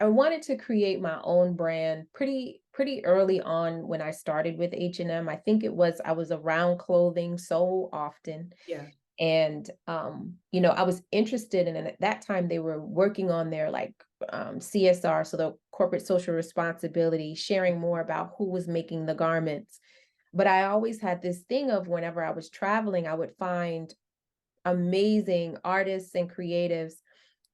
I wanted to create my own brand pretty early on when I started with H&M. I think I was around clothing so often. Yeah. And I was interested in, and at that time they were working on their like CSR, so the corporate social responsibility, sharing more about who was making the garments. But I always had this thing of whenever I was traveling, I would find amazing artists and creatives,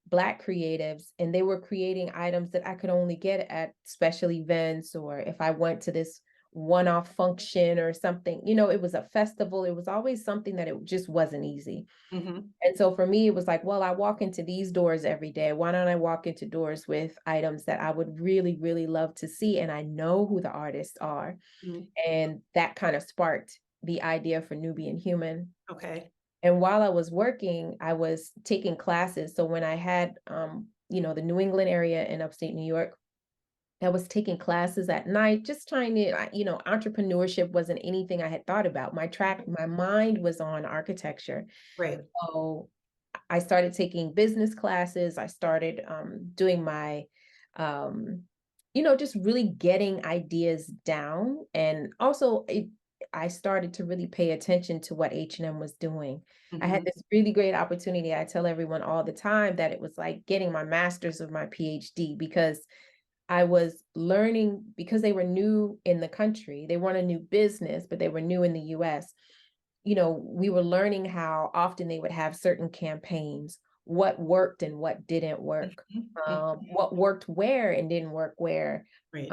Black creatives, and they were creating items that I could only get at special events, or if I went to this one-off function or something, it was a festival. It was always something that it just wasn't easy. Hmm. And so for me, it was like, well, I walk into these doors every day. Why don't I walk into doors with items that I would really, really love to see? And I know who the artists are. Hmm. And that kind of sparked the idea for Nubian Human. Okay. And while I was working, I was taking classes. So when I had, the New England area in upstate New York, I was taking classes at night, just trying to, entrepreneurship wasn't anything I had thought about. My mind was on architecture. Right. So I started taking business classes. I started doing my, um, just really getting ideas down. And also, I started to really pay attention to what H&M was doing. I had Hmm. this really great opportunity. I tell everyone all the time that it was like getting my master's of my PhD, because I was learning, because they were new in the country. They weren't a new business, but they were new in the US. We were learning how often they would have certain campaigns, what worked and what didn't work, Hmm. what worked where and didn't work where. Right.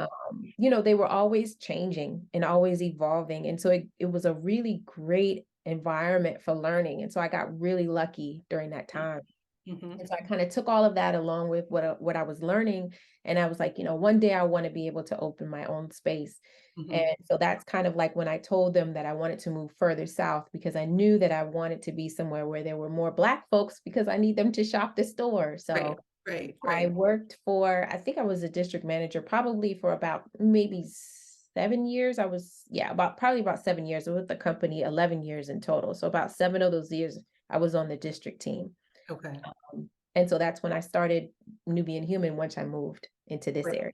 They were always changing and always evolving. And so it was a really great environment for learning. And so I got really lucky during that time. Hmm. And so I kind of took all of that along with what I was learning. And I was like, one day I want to be able to open my own space. And Hmm. so that's kind of like when I told them that I wanted to move further south, because I knew that I wanted to be somewhere where there were more Black folks, because I need them to shop the store. Right. So Right. I Right. worked I think I was a district manager probably for about maybe 7 years. Probably about 7 years. With the company, 11 years in total. So about 7 of those years I was on the district team. Okay. And so that's when I started Nubian Human once I moved into this Right. area.